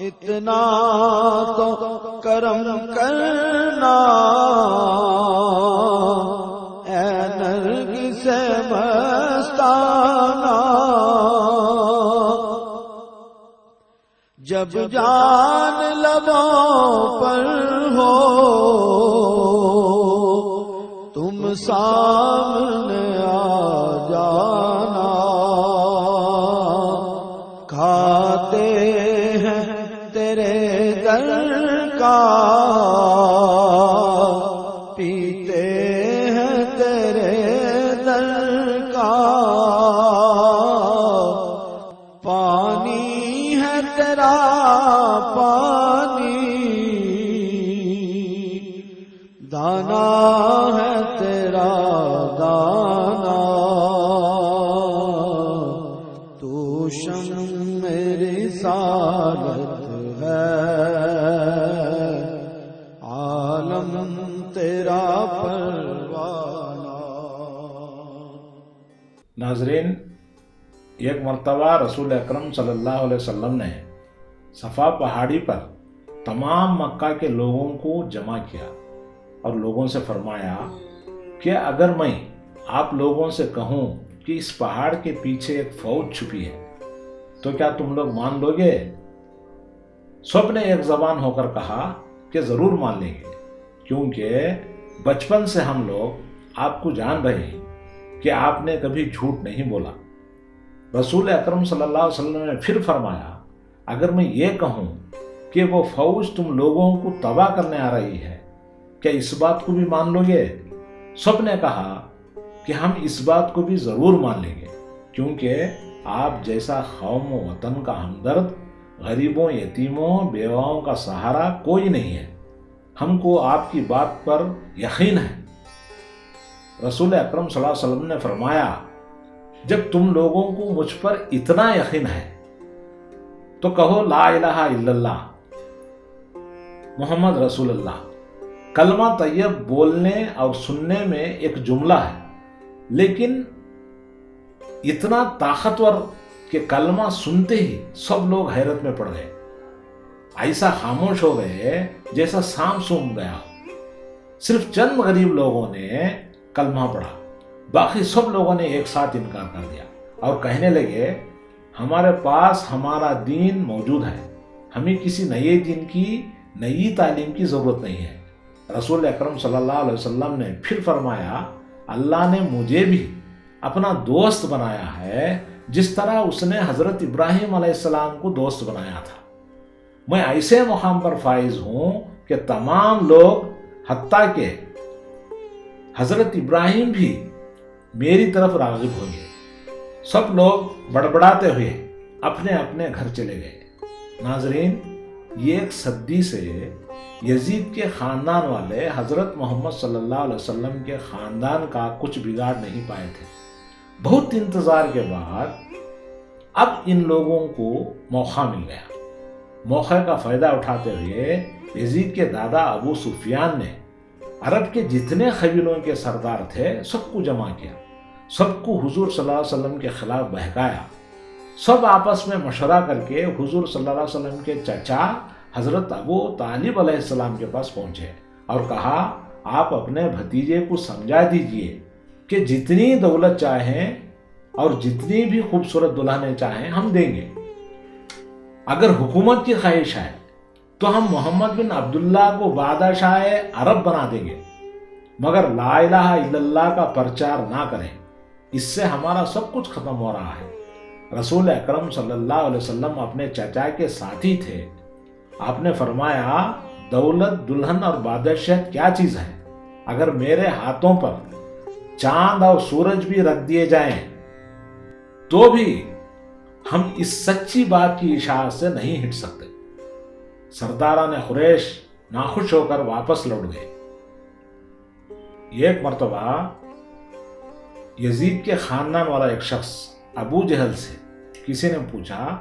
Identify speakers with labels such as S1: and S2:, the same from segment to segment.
S1: اتنا تو کرم کرنا اے نرگس مستانہ، جب جان لبوں پر ہو تم سامنے آ جانا، کھاتے ہیں تیرے در کا پیتے ہیں تیرے در کا، پانی ہے تیرا پانی، دانا ہے تیرا دانا، تو شمع رسالت ہے، عالم تیرا پروانہ۔
S2: ناظرین، ایک مرتبہ رسول اکرم صلی اللہ علیہ وسلم نے صفا پہاڑی پر تمام مکہ کے لوگوں کو جمع کیا اور لوگوں سے فرمایا کہ اگر میں آپ لوگوں سے کہوں کہ اس پہاڑ کے پیچھے ایک فوج چھپی ہے تو کیا تم لوگ مان لو گے؟ سب نے ایک زبان ہو کر کہا کہ ضرور مان لیں گے، کیونکہ بچپن سے ہم لوگ آپ کو جان رہے ہیں کہ آپ نے کبھی جھوٹ نہیں بولا۔ رسول اکرم صلی اللہ علیہ وسلم نے پھر فرمایا، اگر میں یہ کہوں کہ وہ فوج تم لوگوں کو تباہ کرنے آ رہی ہے، کیا اس بات کو بھی مان لو گے؟ سب نے کہا کہ ہم اس بات کو بھی ضرور مان لیں گے، کیونکہ آپ جیسا قوم و وطن کا ہمدرد، غریبوں، یتیموں، بیواؤں کا سہارا کوئی نہیں ہے، ہم کو آپ کی بات پر یقین ہے۔ رسول اکرم صلی اللہ علیہ وسلم نے فرمایا، جب تم لوگوں کو مجھ پر اتنا یقین ہے تو کہو لا الہ الا اللہ محمد رسول اللہ۔ کلمہ طیب بولنے اور سننے میں ایک جملہ ہے، لیکن اتنا طاقتور کہ کلمہ سنتے ہی سب لوگ حیرت میں پڑ گئے، ایسا خاموش ہو گئے جیسا سانپ سونگ گیا ہو۔ صرف چند غریب لوگوں نے کلمہ پڑھا، باقی سب لوگوں نے ایک ساتھ انکار کر دیا اور کہنے لگے، ہمارے پاس ہمارا دین موجود ہے، ہمیں کسی نئے دین کی، نئی تعلیم کی ضرورت نہیں ہے۔ رسول اکرم صلی اللہ علیہ وسلم نے پھر فرمایا، اللہ نے مجھے بھی اپنا دوست بنایا ہے جس طرح اس نے حضرت ابراہیم علیہ السلام کو دوست بنایا تھا۔ میں ایسے مقام پر فائز ہوں کہ تمام لوگ حتیٰ کہ حضرت ابراہیم بھی میری طرف راغب ہوئے۔ سب لوگ بڑبڑاتے ہوئے اپنے اپنے گھر چلے گئے۔ ناظرین، یہ ایک صدی سے یزید کے خاندان والے حضرت محمد صلی اللہ علیہ وسلم کے خاندان کا کچھ بگاڑ نہیں پائے تھے۔ بہت انتظار کے بعد اب ان لوگوں کو موقع مل گیا۔ موقع کا فائدہ اٹھاتے ہوئے یزید کے دادا ابو سفیان نے عرب کے جتنے قبیلوں کے سردار تھے سب کو جمع کیا، سب کو حضور صلی اللہ علیہ وسلم کے خلاف بہکایا۔ سب آپس میں مشورہ کر کے حضور صلی اللہ علیہ وسلم کے چچا حضرت ابو طالب علیہ السلام کے پاس پہنچے اور کہا، آپ اپنے بھتیجے کو سمجھا دیجئے کہ جتنی دولت چاہیں اور جتنی بھی خوبصورت دلہنیں چاہیں ہم دیں گے، اگر حکومت کی خواہش ہے تو ہم محمد بن عبداللہ کو بادشاہ عرب بنا دیں گے، مگر لا الہ الا اللہ کا پرچار نہ کریں، اس سے ہمارا سب کچھ ختم ہو رہا ہے۔ رسول اکرم صلی اللہ علیہ وسلم اپنے چچا کے ساتھی تھے۔ آپ نے فرمایا، دولت، دلہن اور بادشاہت کیا چیز ہے؟ اگر میرے ہاتھوں پر چاند اور سورج بھی رکھ دیے جائیں تو بھی ہم اس سچی بات کی اشاعت سے نہیں ہٹ سکتے۔ سرداران قریش ناخوش ہو کر واپس لوٹ گئے۔ ایک مرتبہ یزید کے خاندان والا ایک شخص ابو جہل سے کسی نے پوچھا،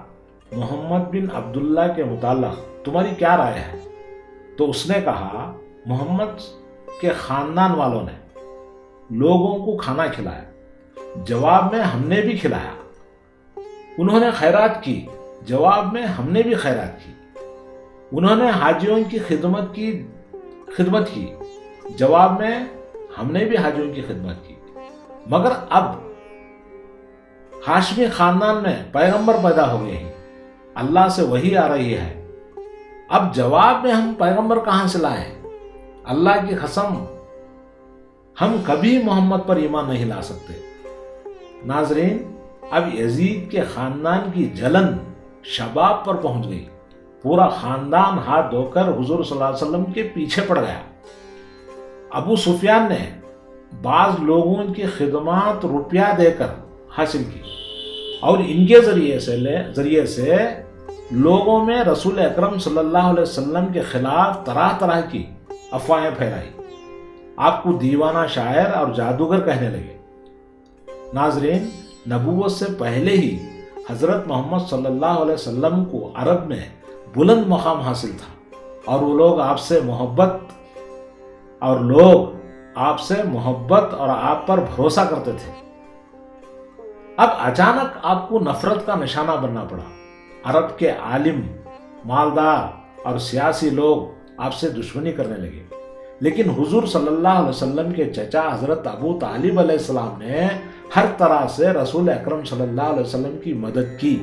S2: محمد بن عبداللہ کے متعلق تمہاری کیا رائے ہے؟ تو اس نے کہا، محمد کے خاندان والوں نے لوگوں کو کھانا کھلایا، جواب میں ہم نے بھی کھلایا، انہوں نے خیرات کی، جواب میں ہم نے بھی خیرات کی، انہوں نے حاجیوں کی خدمت کی، جواب میں ہم نے بھی حاجیوں کی خدمت کی، مگر اب ہاشمی خاندان میں پیغمبر پیدا ہو گئے ہیں، اللہ سے وحی آ رہی ہے، اب جواب میں ہم پیغمبر کہاں سے لائے؟ اللہ کی قسم ہم کبھی محمد پر ایمان نہیں لا سکتے۔ ناظرین، اب یزید کے خاندان کی جلن شباب پر پہنچ گئی، پورا خاندان ہاتھ دھو کر حضور صلی اللہ علیہ وسلم کے پیچھے پڑ گیا۔ ابو سفیان نے بعض لوگوں کی خدمات روپیہ دے کر حاصل کی اور ان کے ذریعے سے لوگوں میں رسول اکرم صلی اللہ علیہ وسلم کے خلاف طرح طرح کی افواہیں پھیلائی، آپ کو دیوانہ شاعر اور جادوگر کہنے لگے۔ ناظرین، نبوت سے پہلے ہی حضرت محمد صلی اللہ علیہ وسلم کو عرب میں بلند مقام حاصل تھا، اور وہ لوگ آپ سے محبت اور آپ پر بھروسہ کرتے تھے۔ اب اچانک آپ کو نفرت کا نشانہ بننا پڑا، عرب کے عالم، مالدار اور سیاسی لوگ آپ سے دشمنی کرنے لگے، لیکن حضور صلی اللہ علیہ وسلم کے چچا حضرت ابو طالب علیہ السلام نے ہر طرح سے رسول اکرم صلی اللہ علیہ وسلم کی مدد کی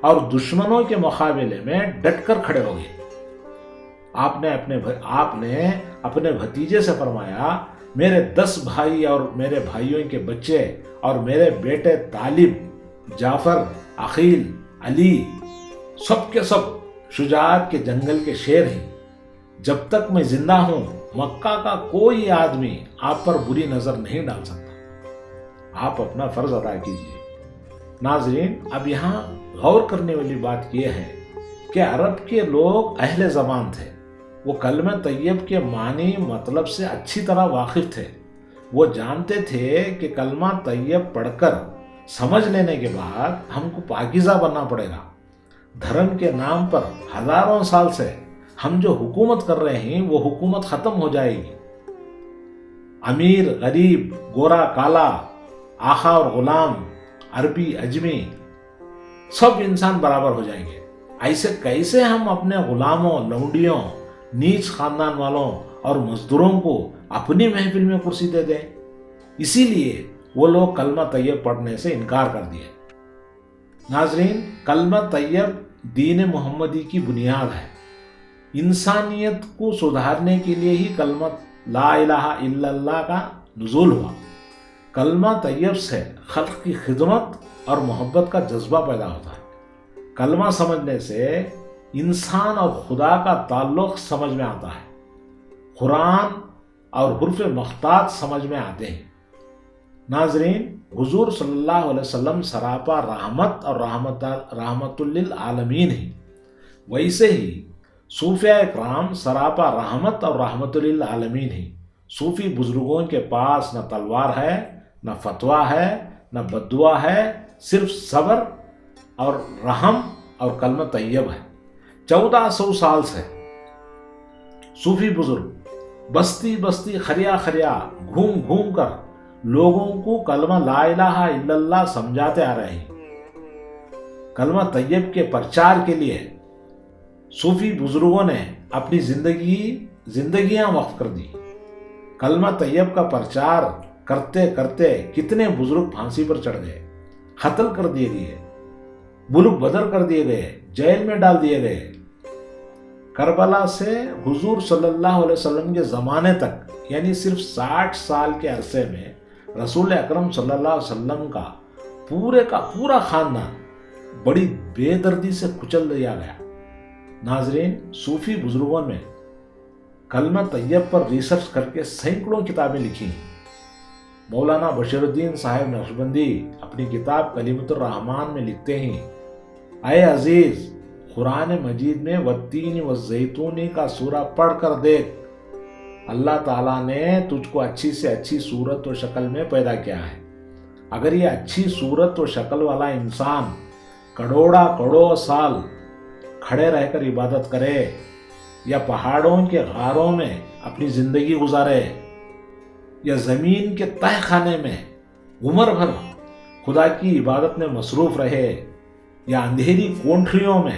S2: اور دشمنوں کے مقابلے میں ڈٹ کر کھڑے ہو گئے۔ آپ نے اپنے بھتیجے سے فرمایا، میرے 10 بھائی اور میرے بھائیوں کے بچے اور میرے بیٹے طالب، جعفر، عقیل، علی، سب کے سب شجاعت کے جنگل کے شیر ہیں، جب تک میں زندہ ہوں مکہ کا کوئی آدمی آپ پر بری نظر نہیں ڈال سکتا، آپ اپنا فرض ادا کیجیے۔ ناظرین، اب یہاں غور کرنے والی بات یہ ہے کہ عرب کے لوگ اہل زبان تھے، وہ کلمہ طیب کے معنی مطلب سے اچھی طرح واقف تھے، وہ جانتے تھے کہ کلمہ طیب پڑھ کر سمجھ لینے کے بعد ہم کو پاکیزہ بننا پڑے گا، دھرم کے نام پر ہزاروں سال سے ہم جو حکومت کر رہے ہیں وہ حکومت ختم ہو جائے گی، امیر غریب، گورا کالا، آقا اور غلام، عربی اجمی، سب انسان برابر ہو جائیں گے۔ ایسے کیسے ہم اپنے غلاموں، لونڈیوں، نیچ خاندان والوں اور مزدوروں کو اپنی محفل میں کرسی دے دیں؟ اسی لیے وہ لوگ کلمہ طیب پڑھنے سے انکار کر دیے۔ ناظرین، کلمہ طیب دین محمدی کی بنیاد ہے، انسانیت کو سدھارنے کے لیے ہی کلمہ لا الہ الا اللہ کا نزول ہوا۔ کلمہ طیب سے خلق کی خدمت اور محبت کا جذبہ پیدا ہوتا ہے۔ کلمہ سمجھنے سے انسان اور خدا کا تعلق سمجھ میں آتا ہے، قرآن اور حروف مخطوط سمجھ میں آتے ہیں۔ ناظرین، حضور صلی اللہ علیہ وسلم سراپا رحمت اور رحمت للعالمین ہیں، ویسے ہی صوفیاء اکرام سراپا رحمت اور رحمت للعالمین ہیں۔ صوفی بزرگوں کے پاس نہ تلوار ہے، نہ فتویٰ ہے، نہ بددعا ہے، صرف صبر اور رحم اور کلمہ طیب ہے۔ 1400 سال سے صوفی بزرگ بستی بستی، خریا خریا گھوم گھوم کر لوگوں کو کلمہ لا الہ الا اللہ سمجھاتے آ رہے ہیں۔ کلمہ طیب کے پرچار کے لیے صوفی بزرگوں نے اپنی زندگیاں وقف کر دی۔ کلمہ طیب کا پرچار کرتے کرتے کتنے بزرگ پھانسی پر چڑھ گئے، قتل کر دیے گئے، ملک بدر کر دیے گئے، جیل میں ڈال دیے گئے۔ کربلا سے حضور صلی اللہ علیہ وسلم کے زمانے تک، یعنی صرف 60 سال کے عرصے میں رسول اکرم صلی اللہ علیہ وسلم کا پورا خاندان بڑی بے دردی سے کچل دیا گیا۔ ناظرین، صوفی بزرگوں نے کلمہ طیب پر ریسرچ کر کے سینکڑوں کتابیں لکھی ہیں۔ مولانا بشیر الدین صاحب نقشبندی اپنی کتاب کلیمۃ الرحمان میں لکھتے ہیں، اے عزیز، قرآن مجید میں والتین والزیتون کا سورہ پڑھ کر دیکھ، اللہ تعالیٰ نے تجھ کو اچھی سے اچھی صورت و شکل میں پیدا کیا ہے۔ اگر یہ اچھی صورت و شکل والا انسان کروڑوں سال کھڑے رہ کر عبادت کرے یا پہاڑوں کے غاروں میں اپنی زندگی گزارے یا زمین کے تہ خانے میں عمر بھر خدا کی عبادت میں مصروف رہے یا اندھیری کونٹھیوں میں